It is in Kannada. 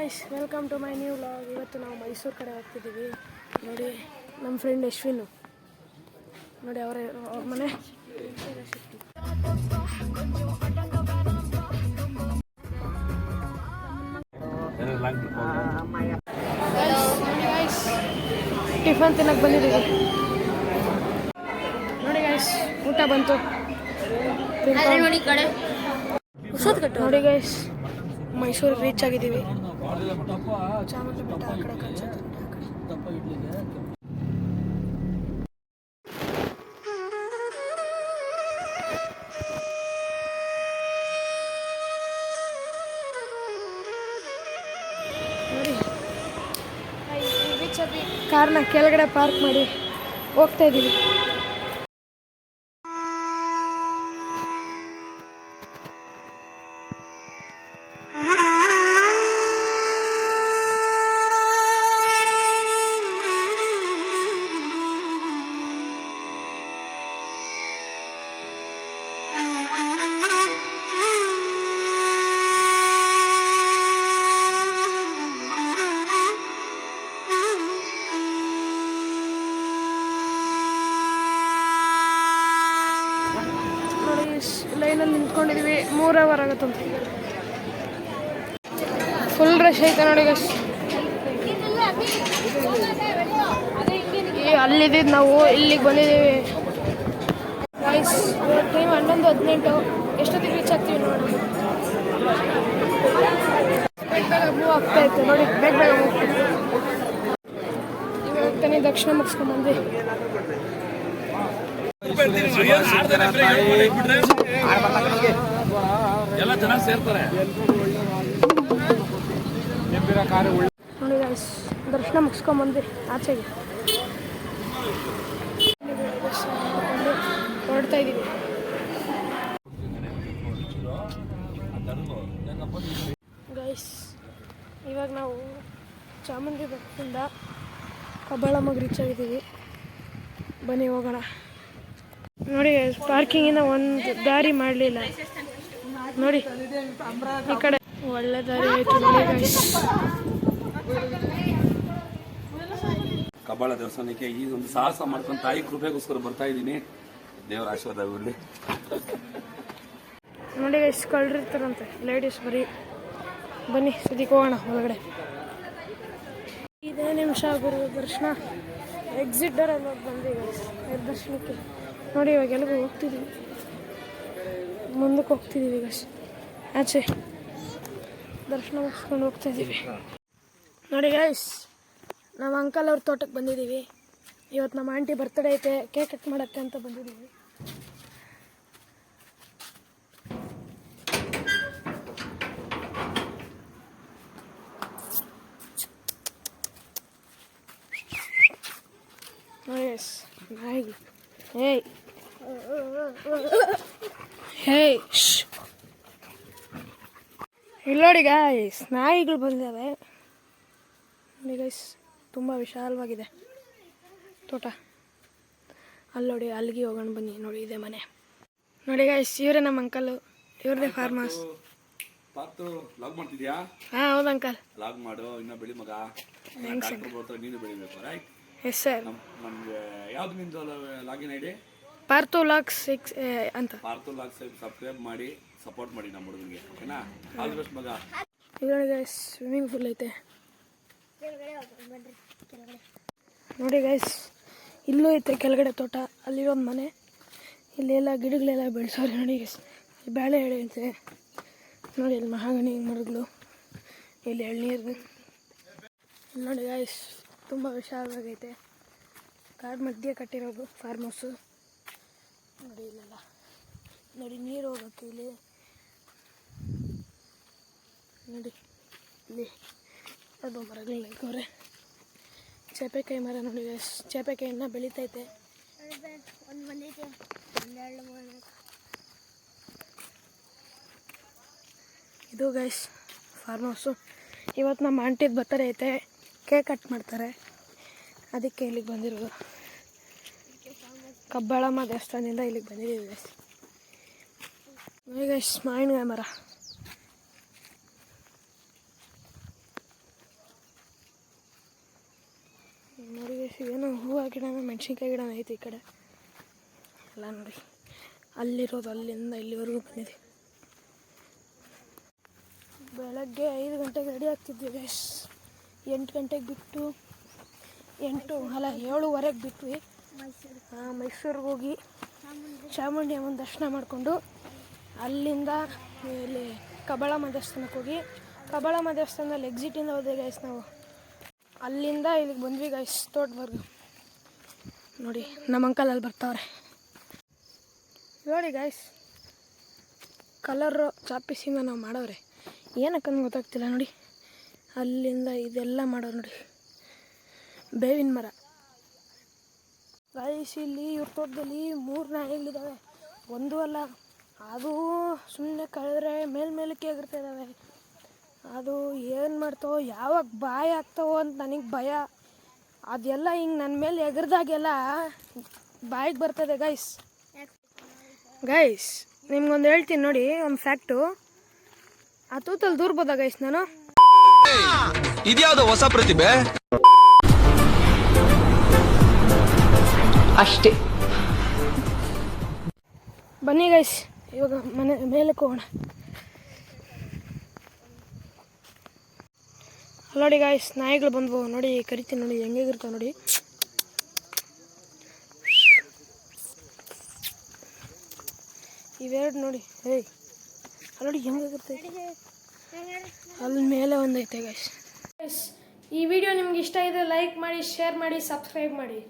Guys, welcome to my new vlog. ಇವತ್ತು ನಾವು ಮೈಸೂರು ಕಡೆ ಹೋಗ್ತಿದ್ದೀವಿ. ನೋಡಿ, ನಮ್ಮ ಫ್ರೆಂಡ್ ಅಶ್ವಿನು ನೋಡಿ, ಅವ್ರ ಮನೆ. ಟಿಫನ್ ತಿನ್ನಕ್ಕೆ ಬಂದಿದ್ದೀವಿ. ನೋಡಿ ಗೈಸ್, ಊಟ ಬಂತು. ನೋಡಿ ಗೈಸ್, ಮೈಸೂರಿಗೆ ರೀಚ್ ಆಗಿದ್ದೀವಿ. ಚಾಮುಂಡಿ ಬೆಟ್ಟ ಆ ಕಡೆ ಕಾಣಿಸುತ್ತೆ. ಕಾರ್ನ ಕೆಳಗಡೆ ಪಾರ್ಕ್ ಮಾಡಿ ಹೋಗ್ತಾ ಇದ್ದೀವಿ. ಲೈನಲ್ಲಿ ನಿಂತ್ಕೊಂಡಿದ್ದೀವಿ. 3 ಅವರ್ ಆಗುತ್ತಂತ. ಫುಲ್ ರಶ್ ಐತೆ ನೋಡಿ ಗೈಸ್. ಅಲ್ಲಿದ್ದು ನಾವು ಇಲ್ಲಿಗೆ ಬಂದಿದ್ದೀವಿ ಗೈಸ್. ಟೈಮ್ 11:18. ಎಷ್ಟೊತ್ತಿಗೆ ರೀಚ್ ಆಗ್ತೀವಿ ನೋಡಿ. ಬೇಗ ಮೂವ್ ಆಗ್ತಾ ಇತ್ತು ನೋಡಿ. ಬೇಗ ಹೋಗ್ತೀವಿ. ಇವಾಗ ತಾನೇ ದಕ್ಷಿಣ ಮುಗಿಸ್ಕೊಂಡ್ಬಂದ್ವಿ. ಎಲ್ಲ ಜನ ಸೇರ್ತಾರೆ ನೋಡಿ ಗೈಸ್, ದರ್ಶನ ಮುಗಿಸ್ಕೊಂಡ್ಬಂದ್ವಿ. ಆಚೆಗೆ ಹೊರಡ್ತಾ ಇದ್ದೀವಿ ಗೈಸ್. ಇವಾಗ ನಾವು ಚಾಮುಂಡಿ ಬೆಟ್ಟದಿಂದ ಕಬ್ಬಾಳಮ್ಮಗೆ ರೀಚ್ ಆಗಿದ್ದೀವಿ. ಬನ್ನಿ ಹೋಗೋಣ. ನೋಡಿ, ಪಾರ್ಕಿಂಗಿನ ಒಂದು ದಾರಿ ಮಾಡಲಿಲ್ಲ ನೋಡಿ. ಈ ಕಡೆ ಒಳ್ಳೆ ದಾರಿ ಆಯಿತು ನೋಡಿ ಗೈಸ್. ಕಬ್ಬಾಳ ದೇವಸ್ಥಾನಕ್ಕೆ ಈ ಒಂದು ಸಾಹಸ ಮಾಡ್ಕೊಂಡು ತಾಯಿ ಕೃಪೆಗೋಸ್ಕರ ಬರ್ತಾ ಇದ್ದೀನಿ. ದೇವರ ಆಶೀರ್ವಾದ ಇರಲಿ. ನೋಡಿ ಗೈಸ್, ಕಳ್ರಿರ್ತಾರಂತೆ ಲೇಡೀಸ್ ಬರೀ. ಬನ್ನಿ ಸದ್ಯಕ್ಕೆ ಹೋಗೋಣ ಒಳಗಡೆ. ಇದೇ ನಿಮಿಷ ಗುರು ದರ್ಶನ ಎಕ್ಸಿಟ್ ಡೋರಲ್ಲಿ ಹೋಗಿ ಬಂದ್ವಿ ಗೈಸ್ ದರ್ಶನಕ್ಕೆ. ನೋಡಿ, ಇವಾಗ ಎಲ್ಲಿಗೂ ಹೋಗ್ತಿದ್ದೀವಿ, ಮುಂದಕ್ಕೆ ಹೋಗ್ತಿದ್ದೀವಿ ಗೈಸ್. ಆಚೆ ದರ್ಶನ ಮುಗಿಸ್ಕೊಂಡು ಹೋಗ್ತಾ ಇದ್ದೀವಿ. ನೋಡಿ ಗೈಸ್, ನಮ್ಮ ಅಂಕಲ್ ಅವ್ರ ತೋಟಕ್ಕೆ ಬಂದಿದ್ದೀವಿ. ಇವತ್ತು ನಮ್ಮ ಆಂಟಿ ಬರ್ತ್ಡೇ ಐತೆ, ಕೇಕ್ ಕಟ್ ಮಾಡೋಕ್ಕೆ ಅಂತ ಬಂದಿದ್ದೀವಿ. ನೋಡಿ ಗೈಸ್, ನಾಯಿ. ಹೇಯ್ ಹೇಯ್ ಇಲ್ಲಿ ನೋಡಿ ಗೈಸ್, ನಾಯಿಗಳು ಬಂದಿದ್ದಾವೆ ನೋಡಿ ಗೈಸ್. ತುಂಬ ವಿಶಾಲವಾಗಿದೆ ತೋಟ. ಅಲ್ಲಿ ನೋಡಿ, ಅಲ್ಲಿಗೆ ಹೋಗೋಣ ಬನ್ನಿ. ನೋಡಿ, ಇದೆ ಮನೆ. ನೋಡಿ ಗೈಸ್, ಇವರೇ ನಮ್ಮ ಅಂಕಲು. ಇವ್ರದೇ ಫಾರ್ಮ್ ಹೌಸ್. ಲಾಗ್ ಮಾಡ್ತಿದ್ಯಾ? ಹಾಂ, ಹೌದು ಅಂಕಲ್. ಲಾಗ್ ಮಾಡು, ಇನ್ನ ಬೆಳಿ ಮಗ. ನೀನು ಬೆಳಿಬೇಕು, ರೈಟ್? Yes sir. ನಮ್ಗೆ ಯಾವ್ದು ನಿಂದು ಲಾಗಿನ್ ಐಡಿ? ಪಾರ್ಥು ಲಾಗ್ಸ್ 6 ಅಂತ. ಪಾರ್ಥು ಲಾಗ್ಸ್ ಸಬ್ಸ್ಕ್ರೈಬ್ ಮಾಡಿ ಸಪೋರ್ಟ್ ಮಾಡಿ ನಮ್ಮ ಹುಡುಗನಿಗೆ, ಓಕೆನಾ? ಆಲ್ ದಿ ಬೆಸ್ಟ್ ಮಗ. ನೋಡಿ ಗೈಸ್, ಸ್ವಿಮ್ಮಿಂಗ್ ಪೂಲ್ ಐತೆ ನೋಡಿ ಗೈಸ್. ಇಲ್ಲೂ ಐತೆ ಕೆಳಗಡೆ ತೋಟ. ಅಲ್ಲಿ ಒಂದು ಮನೆ. ಇಲ್ಲೆಲ್ಲ ಗಿಡಗಳೆಲ್ಲ ಬೆಳೆಸೋರು ನೋಡಿ ಗೈಸ್. ಬಾಳೆ ಎಳೆ ಐತೆ ನೋಡಿ. ಇಲ್ಲಿ ಮಹಾಗಣಿ ಮರಗಳು, ಇಲ್ಲಿ ಎಳ್ನೀರು ನೋಡಿ ಗೈಸ್. ತುಂಬ ವಿಶಾಲವಾಗೈತೆ. ಕಾಡು ಮಧ್ಯೆ ಕಟ್ಟಿರೋದು ಫಾರ್ಮ್ ಹೌಸು ನೋಡಿ. ಇಲ್ಲೆಲ್ಲ ನೋಡಿ, ನೀರು ಹೋಗೋಕ್ಕೆ ಇಲ್ಲಿ ನೋಡಿ. ಇಲ್ಲಿ ಅದು ಮರಗಳನ್ನ ಇಕ್ಕವ್ರೆ. ಚೇಪೆಕಾಯಿ ಮರ ನೋಡಿ ಗೈಸ್. ಚೇಪೆಕಾಯಿ ಇನ್ನೂ ಬೆಳೀತೈತೆ. ಇದು ಗೈಸ್ ಫಾರ್ಮ್ ಹೌಸು. ಇವತ್ತು ನಮ್ಮ ಆಂಟಿದು ಬರ್ತ್ಡೇ ಐತೆ, ಕೇಕ್ ಕಟ್ ಮಾಡ್ತಾರೆ, ಅದಕ್ಕೆ ಇಲ್ಲಿಗೆ ಬಂದಿರೋದು. ಕಬ್ಬಾಳಮ್ಮ ದೇವಸ್ಥಾನದಿಂದ ಇಲ್ಲಿಗೆ ಬಂದಿದ್ದೀವಿ ಗೈಸ್. ನೋಡಿ ಗೈಸ್, ಮಾವಿನಕಾಯಿ ಮರ. ನೋಡಿ ಏನೋ ಹೂವು ಗಿಡನ ಮೆಣಸಿನ್ಕಾಯಿ ಗಿಡನ ಐತೆ ಈ ಕಡೆ ಎಲ್ಲ ನೋಡಿ. ಅಲ್ಲಿರೋದು ಅಲ್ಲಿಂದ ಇಲ್ಲಿವರೆಗೂ ಬಂದಿದೆ. ಬೆಳಗ್ಗೆ 5 ಗಂಟೆಗೆ ರೆಡಿ ಆಗ್ತಿದ್ವಿ ಗೈಸ್. 8 ಗಂಟೆಗೆ ಬಿಟ್ಟು 7:30 ಬಿಟ್ವಿ. ಮೈಸೂರಿಗೆ ಹೋಗಿ ಚಾಮುಂಡಿ ಅಮ್ಮನ ದರ್ಶನ ಮಾಡಿಕೊಂಡು ಅಲ್ಲಿಂದ ಇಲ್ಲಿ ಕಬಾಳಮ್ಮ ದೇವಸ್ಥಾನಕ್ಕೆ ಹೋಗಿ ಕಬಾಳಮ್ಮ ದೇವಸ್ಥಾನದಲ್ಲಿ ಎಕ್ಸಿಟಿಂದ ಹೋದೆ ಗೈಸ್ ನಾವು. ಅಲ್ಲಿಂದ ಇಲ್ಲಿಗೆ ಬಂದ್ವಿ ಗೈಸ್ ತೋಟದವರೆಗೂ. ನೋಡಿ ನಮ್ಮ ಅಂಕಲ್ ಅಲ್ಲಿ ಬರ್ತಾವ್ರೆ ನೋಡಿ ಗೈಸ್. ಕಲರು ಚಾಪಿಸಿಂದ ನಾವು ಮಾಡವ್ರೆ, ಏನಕ್ಕಂದು ಗೊತ್ತಾಗ್ತಿಲ್ಲ ನೋಡಿ. ಅಲ್ಲಿಂದ ಇದೆಲ್ಲ ಮಾಡೋರು ನೋಡಿ, ಬೇವಿನ ಮರ ಗೈಸ್. ಇಲ್ಲಿ ಇವ್ರ ತೋಟದಲ್ಲಿ 3 ನಾಯಿಗಳಿದ್ದಾವೆ, ಒಂದೂ ಅಲ್ಲ. ಅದು ಸುಮ್ಮನೆ ಕಳೆದ್ರೆ ಮೇಲ್ಮೇಲಕ್ಕೆ ಎಗರ್ತಾ ಇದ್ದಾವೆ. ಅದು ಏನು ಮಾಡ್ತಾವೋ, ಯಾವಾಗ ಬಾಯಿ ಆಗ್ತಾವೋ ಅಂತ ನನಗೆ ಭಯ. ಅದೆಲ್ಲ ಹಿಂಗೆ ನನ್ನ ಮೇಲೆ ಎಗರ್ದಾಗೆಲ್ಲ ಬಾಯಿಗೆ ಬರ್ತದೆ ಗೈಸ್. ನಿಮ್ಗೊಂದು ಹೇಳ್ತೀನಿ ನೋಡಿ, ಒಂದು ಫ್ಯಾಕ್ಟು. ಆ ತೂತಲ್ಲಿ ದೂರ್ಬೋದಾ ಗೈಸ್ ನಾನು? ಇದ್ಯಾವುದೋ ಹೊಸ ಪ್ರತಿಭೆ ಅಷ್ಟೇ. ಬನ್ನಿ ಗೈಸ್, ಇವಾಗ ಮನೆ ಮೇಲಕ್ಕೆ ಹೋಗೋಣ. ನೋಡಿ ಗೈಸ್, ನಾಯಿಗಳು ಬಂದ್ವು ನೋಡಿ. ಕರಿತೀನಿ ನೋಡಿ, ಹೆಂಗಿರ್ತಾವೆ ನೋಡಿ. ಇವೆರಡು ನೋಡಿ, ನೋಡಿ ಹೆಂಗಿರ್ತೈತೆ. ಅಲ್ಲಿ ಮೇಲೆ ಒಂದೈತೆ ಗೈಸ್. ಈ ವಿಡಿಯೋ ನಿಮ್ಗೆ ಇಷ್ಟ ಇದ್ದರೆ ಲೈಕ್ ಮಾಡಿ, ಶೇರ್ ಮಾಡಿ, ಸಬ್ಸ್ಕ್ರೈಬ್ ಮಾಡಿ.